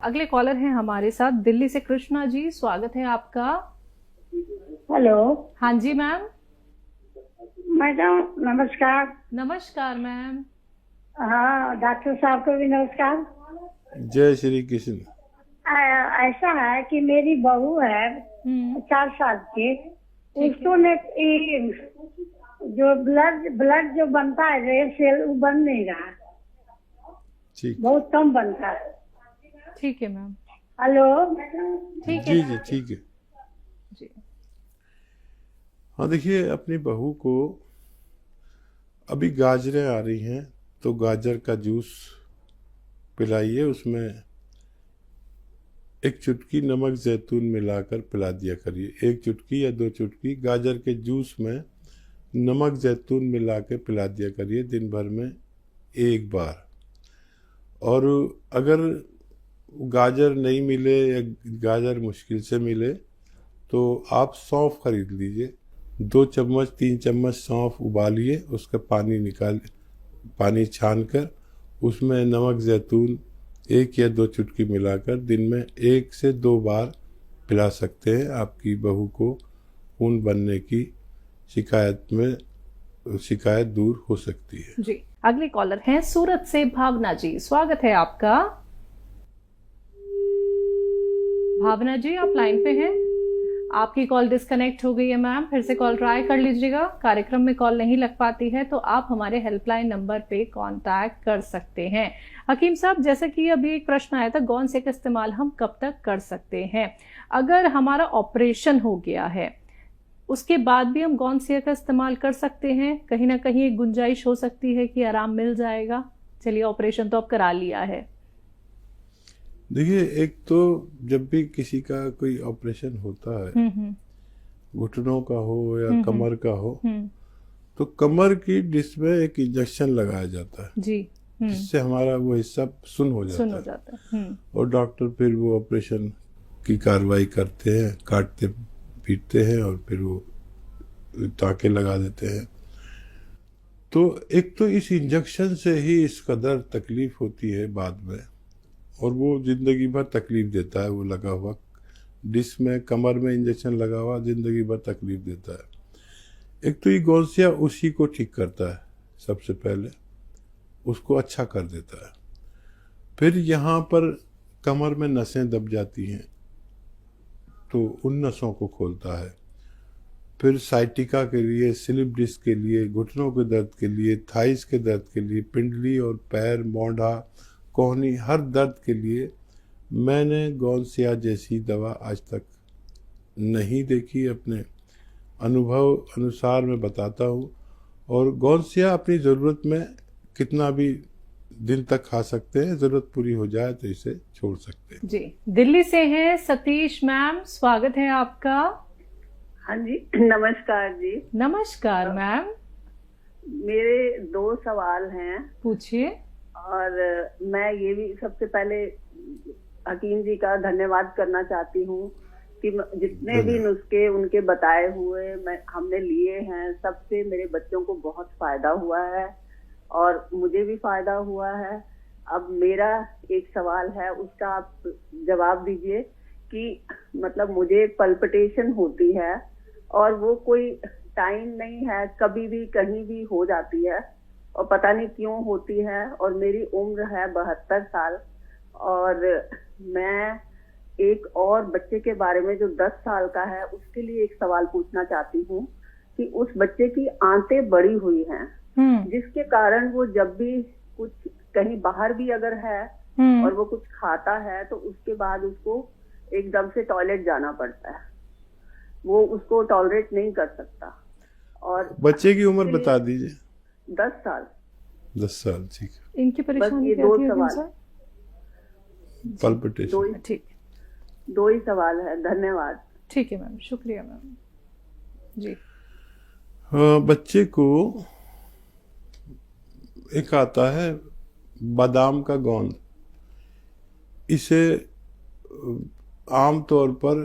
अगले कॉलर हैं हमारे साथ दिल्ली से कृष्णा जी, स्वागत है आपका। हेलो हाँ जी मैम। मैडम, नमस्कार। नमस्कार मैम। हाँ, डॉक्टर साहब को भी नमस्कार। जय श्री कृष्ण। ऐसा है कि मेरी बहू है 4 साल की, उसको ने जो ब्लड जो बनता है रेड सेल, वो बन नहीं रहा, ठीक, बहुत कम बनता है। ठीक है मैम। हेलो। ठीक है। जी जी ठीक है जी। हाँ, देखिए अपनी बहू को अभी गाजरें आ रही हैं तो गाजर का जूस पिलाइए, उसमें एक चुटकी नमक जैतून मिलाकर पिला दिया करिए। 1 चुटकी या 2 चुटकी गाजर के जूस में नमक जैतून मिला के पिला दिया करिए दिन भर में 1 बार। और अगर गाजर नहीं मिले या गाजर मुश्किल से मिले तो आप सौंफ खरीद लीजिए। 2 चम्मच 3 चम्मच सौंफ उबालिए, उसका पानी छान कर उसमें नमक जैतून 1 या 2 चुटकी मिलाकर दिन में 1 से 2 बार पिला सकते हैं। आपकी बहू को खून बनने की शिकायत दूर हो सकती है। जी। अगले कॉलर हैं सूरत से भावना जी, स्वागत है आपका। भावना जी, आप लाइन पे हैं। आपकी कॉल डिस्कनेक्ट हो गई है मैम, फिर से कॉल ट्राई कर लीजिएगा। कार्यक्रम में कॉल नहीं लग पाती है तो आप हमारे हेल्पलाइन नंबर पे कांटेक्ट कर सकते हैं। हकीम साहब, जैसे कि अभी एक प्रश्न आया था, गौन से का इस्तेमाल हम कब तक कर सकते हैं? अगर हमारा ऑपरेशन हो गया है उसके बाद भी हम गौन से का इस्तेमाल कर सकते हैं? कहीं ना कहीं एक गुंजाइश हो सकती है कि आराम मिल जाएगा। चलिए, ऑपरेशन तो अब करा लिया है। देखिए, एक तो जब भी किसी का कोई ऑपरेशन होता है, घुटनों का हो या कमर का हो, तो कमर की डिस्क में एक इंजेक्शन लगाया जाता है जी। जिससे हमारा वो हिस्सा सुन्न हो जाता है। और डॉक्टर फिर वो ऑपरेशन की कार्रवाई करते हैं, काटते पीटते हैं और फिर वो टाँके लगा देते हैं। तो एक तो इस इंजेक्शन से ही इस कदर तकलीफ होती है बाद में, और वो जिंदगी भर तकलीफ देता है। वो लगा हुआ डिस्क में, कमर में इंजेक्शन लगा हुआ जिंदगी भर तकलीफ देता है। एक तो ये गौसिया उसी को ठीक करता है, सबसे पहले उसको अच्छा कर देता है। फिर यहाँ पर कमर में नसें दब जाती हैं तो उन नसों को खोलता है। फिर साइटिका के लिए, स्लिप डिस्क के लिए, घुटनों के दर्द के लिए, थाइस के दर्द के लिए, पिंडली और पैर, मोढ़ा, कोहनी, हर दर्द के लिए मैंने गौनसिया जैसी दवा आज तक नहीं देखी। अपने अनुभव अनुसार मैं बताता हूँ। और गौनसिया अपनी ज़रूरत में कितना भी दिन तक खा सकते हैं, ज़रूरत पूरी हो जाए तो इसे छोड़ सकते हैं। जी। दिल्ली से हैं सतीश मैम, स्वागत है आपका। हाँ जी, नमस्कार जी। नमस्कार मैम। मेरे 2 सवाल हैं। पूछिए। और मैं ये भी सबसे पहले हकीम जी का धन्यवाद करना चाहती हूँ कि जितने भी नुस्खे उनके बताए हुए हमने लिए हैं, सबसे मेरे बच्चों को बहुत फायदा हुआ है और मुझे भी फायदा हुआ है। अब मेरा एक सवाल है, उसका आप जवाब दीजिए कि मतलब मुझे पल्पिटेशन होती है और वो कोई टाइम नहीं है, कभी भी कहीं भी हो जाती है और पता नहीं क्यों होती है। और मेरी उम्र है 72 साल और मैं एक और बच्चे के बारे में जो 10 साल का है उसके लिए एक सवाल पूछना चाहती हूँ कि उस बच्चे की आंतें बड़ी हुई हैं, जिसके कारण वो जब भी कुछ कहीं बाहर भी अगर है और वो कुछ खाता है तो उसके बाद उसको एकदम से टॉयलेट जाना पड़ता है, वो उसको टॉलरेट नहीं कर सकता। और बच्चे की उम्र बता दीजिए। 10 साल। 10 साल, ठीक है। इनकी परेशानी क्या थी हकीम साहब? पल्पिटेशन। ठीक, 2 ही सवाल है। धन्यवाद। ठीक है मैम, शुक्रिया मैम जी। बच्चे को एक आता है बादाम का गोंद, इसे आमतौर पर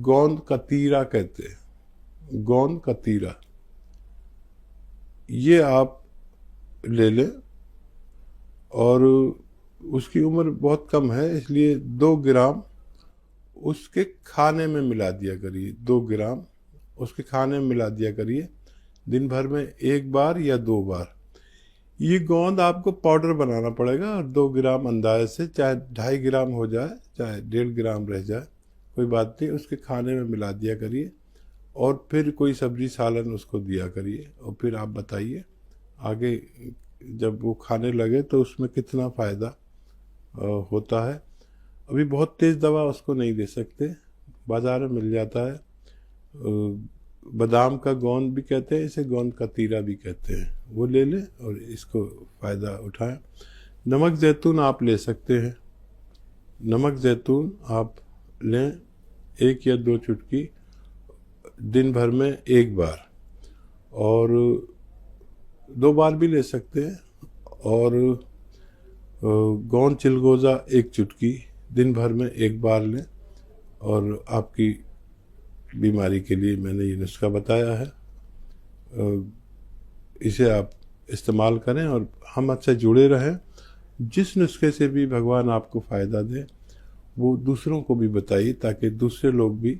गोंद कतीरा कहते हैं। गोंद कतीरा ये आप ले लें और उसकी उम्र बहुत कम है, इसलिए 2 ग्राम उसके खाने में मिला दिया करिए। 2 ग्राम उसके खाने में मिला दिया करिए, दिन भर में 1 बार या 2 बार। ये गोंद आपको पाउडर बनाना पड़ेगा, और 2 ग्राम अंदाजे से, चाहे 2.5 ग्राम हो जाए चाहे 1.5 ग्राम रह जाए, कोई बात नहीं, उसके खाने में मिला दिया करिए। और फिर कोई सब्जी सालन उसको दिया करिए, और फिर आप बताइए आगे जब वो खाने लगे तो उसमें कितना फ़ायदा होता है। अभी बहुत तेज़ दवा उसको नहीं दे सकते, बाज़ार में मिल जाता है। बादाम का गोंद भी कहते हैं इसे, गोंद का तीरा भी कहते हैं, वो ले लें और इसको फ़ायदा उठाएं। नमक ज़ैतून आप ले सकते हैं। नमक ज़ैतून आप लें 1 या 2 चुटकी दिन भर में 1 बार, और 2 बार भी ले सकते हैं। और गोंद चिलगोज़ा 1 चुटकी दिन भर में 1 बार लें, और आपकी बीमारी के लिए मैंने ये नुस्खा बताया है, इसे आप इस्तेमाल करें और हम आपसे जुड़े रहें। जिस नुस्खे से भी भगवान आपको फ़ायदा दे वो दूसरों को भी बताइए, ताकि दूसरे लोग भी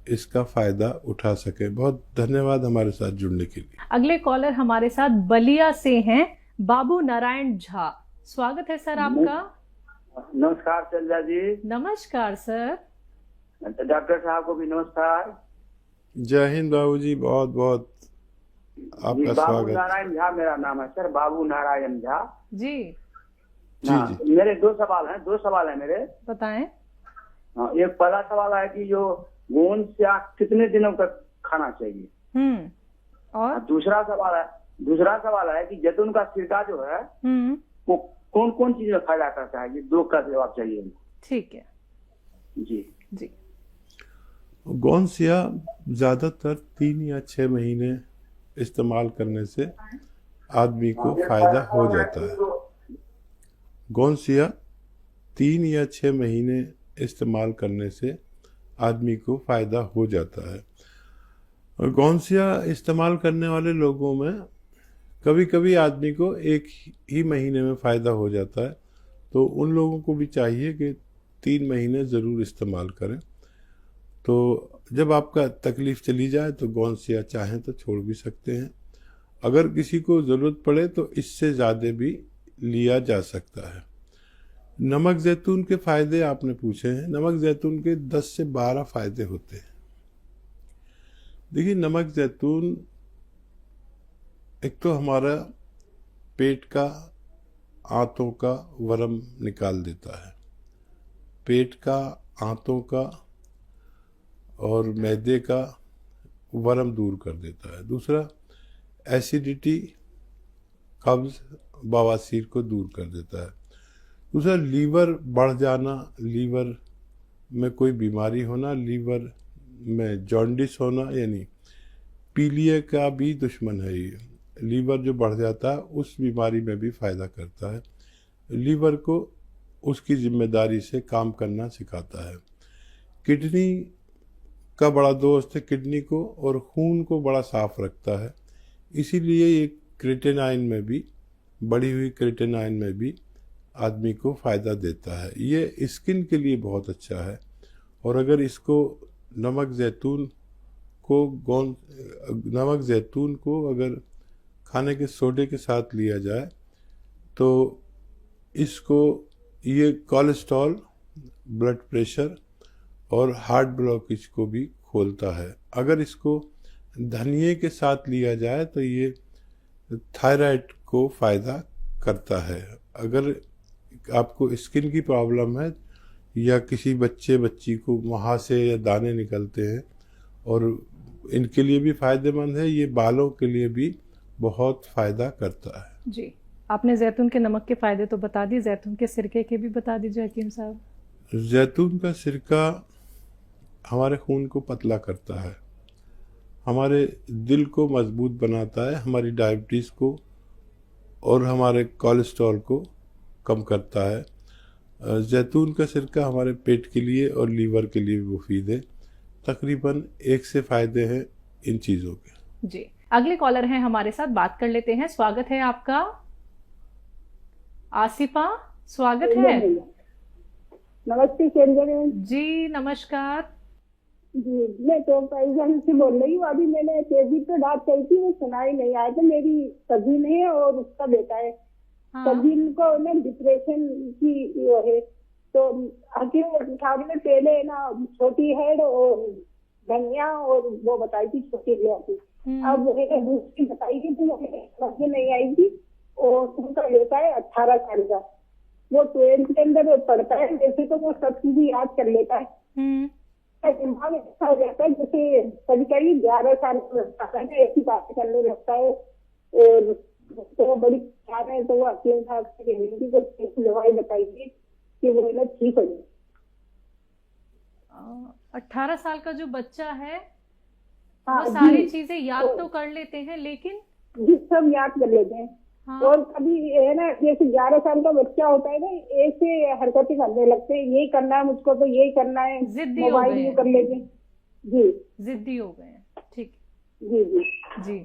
इसका फ़ायदा उठा सकें। बहुत धन्यवाद हमारे साथ जुड़ने के लिए। अगले कॉलर हमारे साथ बलिया से हैं बाबू नारायण झा। स्वागत है सर आपका। नमस्कार चंद्रा जी। नमस्कार सर। डॉक्टर साहब को भी नमस्कार। जय हिंद बाबू जी, बहुत बहुत आपका स्वागत। बाबू नारायण झा मेरा नाम है सर, बाबू नारायण झा जी। जी। मेरे 2 सवाल है मेरे। बताएं। एक पहला सवाल है कि जो गोंद से कितने दिनों तक खाना चाहिए, और दूसरा सवाल है कि जैतून का सिरका जो है वो कौन कौन चीज में फायदा करता है। ये 2 का जवाब चाहिए। ठीक है जी जी। गोंद सिया ज़्यादातर 3 या 6 महीने इस्तेमाल करने से आदमी को फ़ायदा हो जाता है। गोंद सिया 3 या 6 महीने इस्तेमाल करने से आदमी को फ़ायदा हो जाता है। और गोंद सिया इस्तेमाल करने वाले लोगों में कभी कभी आदमी को 1 ही महीने में फ़ायदा हो जाता है, तो उन लोगों को भी चाहिए कि 3 महीने ज़रूर इस्तेमाल करें। तो जब आपका तकलीफ़ चली जाए तो गोंद सिया चाहें तो छोड़ भी सकते हैं। अगर किसी को ज़रूरत पड़े तो इससे ज़्यादा भी लिया जा सकता है। नमक ज़ैतून के फ़ायदे आपने पूछे हैं। नमक ज़ैतून के 10 से 12 फ़ायदे होते हैं। देखिए, नमक ज़ैतून एक तो हमारा पेट का, आंतों का वरम निकाल देता है। पेट का, आंतों का और मैदे का वरम दूर कर देता है। दूसरा, एसिडिटी, कब्ज़, बवासीर को दूर कर देता है। दूसरा, लीवर बढ़ जाना, लीवर में कोई बीमारी होना, लीवर में जॉन्डिस होना, यानी पीलिया का भी दुश्मन है ये। लीवर जो बढ़ जाता है उस बीमारी में भी फ़ायदा करता है। लीवर को उसकी जिम्मेदारी से काम करना सिखाता है। किडनी का बड़ा दोस्त है किडनी को, और खून को बड़ा साफ रखता है। इसीलिए ये क्रिएटिनाइन में भी, बढ़ी हुई क्रिएटिनाइन में भी आदमी को फ़ायदा देता है। ये स्किन के लिए बहुत अच्छा है। और अगर इसको नमक ज़ैतून को अगर खाने के सोडे के साथ लिया जाए तो इसको, ये कोलेस्ट्रॉल, ब्लड प्रेशर और हार्ट ब्लॉकेज को भी खोलता है। अगर इसको धनिए के साथ लिया जाए तो ये थायराइड को फ़ायदा करता है। अगर आपको स्किन की प्रॉब्लम है या किसी बच्ची को मुहासे या दाने निकलते हैं, और इनके लिए भी फ़ायदेमंद है। ये बालों के लिए भी बहुत फ़ायदा करता है। जी, आपने जैतून के नमक के फ़ायदे तो बता दिए, जैतून के सिरके के भी बता दीजिए हकीम साहब। जैतून का सिरका हमारे खून को पतला करता है, हमारे दिल को मजबूत बनाता है, हमारी डायबिटीज़ को और हमारे कोलेस्ट्रॉल को कम करता है। जैतून का सिरका हमारे पेट के लिए और लीवर के लिए भी मुफीद है। तकरीबन 1 से फ़ायदे हैं इन चीज़ों के। जी, अगले कॉलर हैं हमारे साथ, बात कर लेते हैं। स्वागत है आपका। आसिफा, स्वागत है। नमस्ते केंद्र जी नमस्कार जी, मैं तो पैजन से बोल रही हूँ। अभी मैंने तेजी पे बात कही थी, वो सुनाई नहीं आया था। मेरी कजिन है और उसका बेटा है। कजिन को ना डिप्रेशन की वो है, तो हकीम साहब ने पहले ना छोटी हेड और धनिया और वो बताई थी छोटी इलायची। अब दूसरी बताई थी तो समझ नहीं आई थी। और उनका बेटा है 18 साल का, वो 12th के अंदर पढ़ता है। वैसे तो वो सब चीजें याद कर लेता है, दिमाग अच्छा हो जाता है। जैसे कभी कभी 11 साल में ऐसी बातें करने लगता है। और तो बड़ी प्यार है, तो वो हकीम साहब से हिंदी को दवाई बताई थी कि वो ना ठीक हो जाए। 18 साल का जो बच्चा है हाँ, वो सारी चीजें याद तो कर लेते हैं, लेकिन सब याद कर लेते हैं। हाँ। और कभी है ना, जैसे 11 साल का बच्चा होता है ना, ऐसे हरकतें करने लगते हैं, यही करना है मुझको, तो यही करना है, मोबाइल में कर लेते हैं। जी जिद्दी हो गए हैं। ठीक जी जी जी।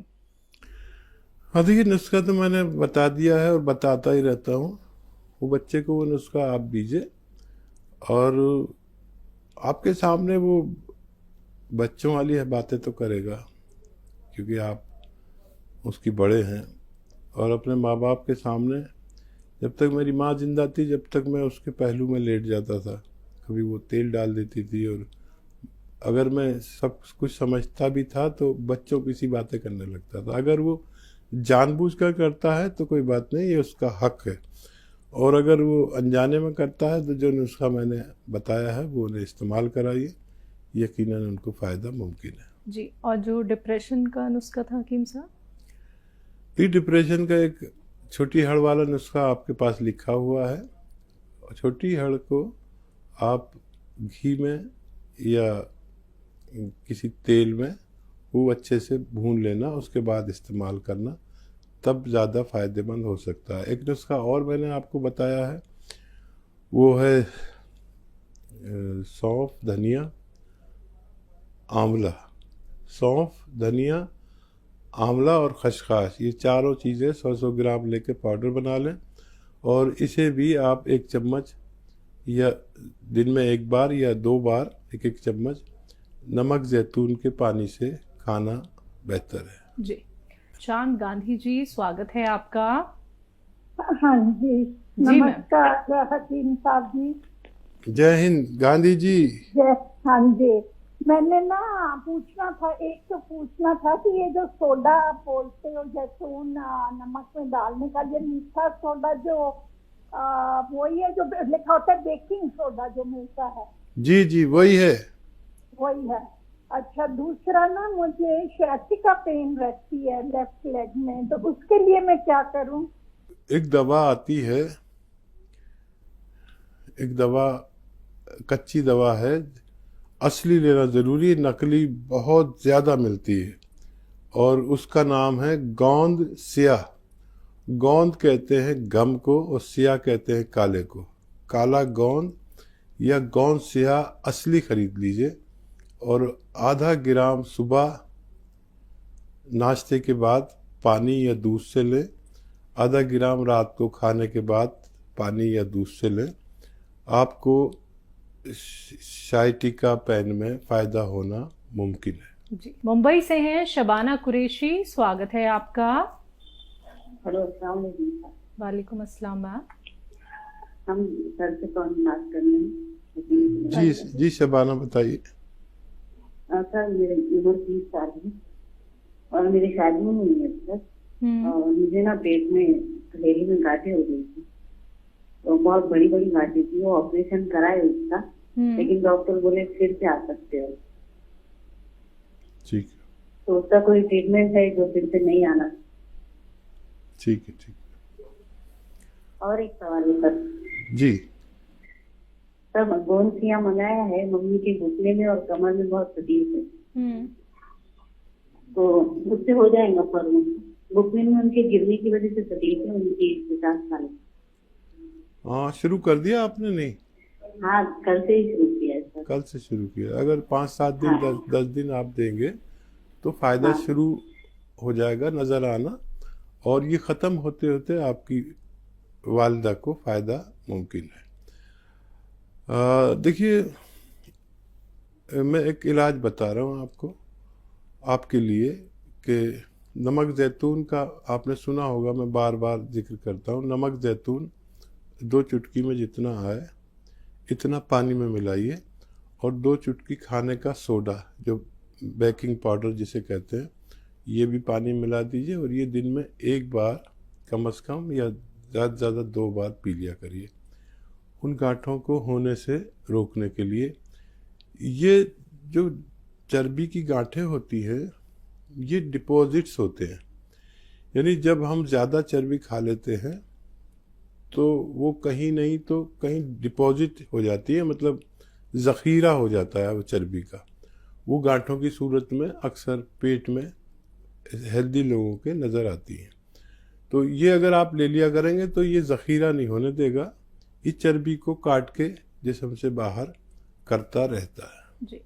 हाँ देखिए, नुस्खा तो मैंने बता दिया है और बताता ही रहता हूँ। वो बच्चे को वो नुस्खा आप दीजिए और आपके सामने वो बच्चों वाली बातें तो करेगा, क्योंकि आप उसकी बड़े हैं। और अपने माँ बाप के सामने, जब तक मेरी माँ जिंदा थी, जब तक मैं उसके पहलू में लेट जाता था, कभी वो तेल डाल देती थी। और अगर मैं सब कुछ समझता भी था तो बच्चों की सी बातें करने लगता था। अगर वो जानबूझकर करता है तो कोई बात नहीं, ये उसका हक है। और अगर वो अनजाने में करता है तो जो नुस्खा मैंने बताया है वो उन्हें इस्तेमाल कराइए, यकीनन उनको फ़ायदा मुमकिन है जी। और जो डिप्रेशन का नुस्खा था हकीम साहब, ये डिप्रेशन का एक छोटी हड़ वाला नुस्खा आपके पास लिखा हुआ है। छोटी हड़ को आप घी में या किसी तेल में वो अच्छे से भून लेना, उसके बाद इस्तेमाल करना, तब ज़्यादा फ़ायदेमंद हो सकता है। एक नुस्खा और मैंने आपको बताया है, वो है सौंफ, धनिया, आंवला। सौंफ, धनिया, आंवला और खसखस, ये चारों चीज़ें 100-100 ग्राम लेके पाउडर बना लें। और इसे भी आप 1 चम्मच या दिन में 1 बार या 2 बार 1-1 चम्मच नमक जैतून के पानी से खाना बेहतर है जी। चांद गांधी जी, स्वागत है आपका। हाँ जी, नमस्कार हकीम साहब जी। जय हिंद गांधी जी। हाँ जी, मैंने ना पूछना था कि ये जो सोडा बोलते हो जैतून नमक में डालने का, ये मीठा सोडा जो वही है जो लिखा होता है बेकिंग सोडा जो मिलता है? जी जी वही है। अच्छा, दूसरा ना मुझे sciatica पेन रहती है लेफ्ट लेग में, तो उसके लिए मैं क्या करूं? एक दवा आती है, एक दवा कच्ची दवा है, असली लेना जरूरी, नकली बहुत ज्यादा मिलती है। और उसका नाम है गोंद स्याह। गोंद कहते हैं गम को और स्याह कहते हैं काले को। काला गोंद या गोंद स्याह असली खरीद लीजिए और आधा ग्राम सुबह नाश्ते के बाद पानी या दूध से लें, आधा ग्राम रात को खाने के बाद पानी या दूध से लें। आपको sciatica पेन में फ़ायदा होना मुमकिन है। जी। मुंबई से हैं शबाना कुरैशी, स्वागत है आपका। हेलो, वालेकुम अस्सलाम मैम। हम सर से कौन बात कर रहे हैं? जी जी शबाना बताइए। सर मेरी उम्र 30 साल है और मेरी शादी नहीं है सर। और मुझे ना पेट में कलेरी में गांठें हो गई थी, तो बहुत बड़ी बड़ी गांठें थी। वो ऑपरेशन कराए उसका, लेकिन डॉक्टर बोले फिर से आ सकते हो। ठीक है, तो उसका कोई ट्रीटमेंट है जो फिर से नहीं आना? ठीक है ठीक है। और एक सवाल है सर। जी सर, गोंदसिया मंगाया है, मम्मी के घुटने में और कमर में बहुत तकलीफ है, तो उससे हो जाएगा? पर घुटने में उनके गिरने की वजह से तकलीफ है उनकी 50 साल। हाँ, शुरू कर दिया आपने? नहीं, हाँ कल से ही शुरू किया है सर। कल से शुरू किया। अगर 5-7 दिन 10 दिन आप देंगे तो फायदा शुरू हो जाएगा नजर आना, और ये खत्म होते होते आपकी वालिदा को फ़ायदा मुमकिन है। देखिए, मैं एक इलाज बता रहा हूँ आपको, आपके लिए, कि नमक ज़ैतून का आपने सुना होगा, मैं बार बार जिक्र करता हूँ। नमक ज़ैतून 2 चुटकी में जितना आए इतना पानी में मिलाइए, और 2 चुटकी खाने का सोडा, जो बेकिंग पाउडर जिसे कहते हैं, ये भी पानी मिला दीजिए, और ये दिन में 1 बार कम से कम या ज़्यादा से ज़्यादा 2 बार पी लिया करिए, उन गांठों को होने से रोकने के लिए। ये जो चर्बी की गांठें होती हैं, ये डिपॉजिट्स होते हैं, यानी जब हम ज़्यादा चर्बी खा लेते हैं तो वो कहीं नहीं तो कहीं डिपॉजिट हो जाती है, मतलब ज़ख़ीरा हो जाता है वो चर्बी का। वो गांठों की सूरत में अक्सर पेट में हेल्दी लोगों के नज़र आती है। तो ये अगर आप ले लिया करेंगे तो ये ज़ख़ीरा नहीं होने देगा, इस चर्बी को काट के जिस्म से बाहर करता रहता है। जी।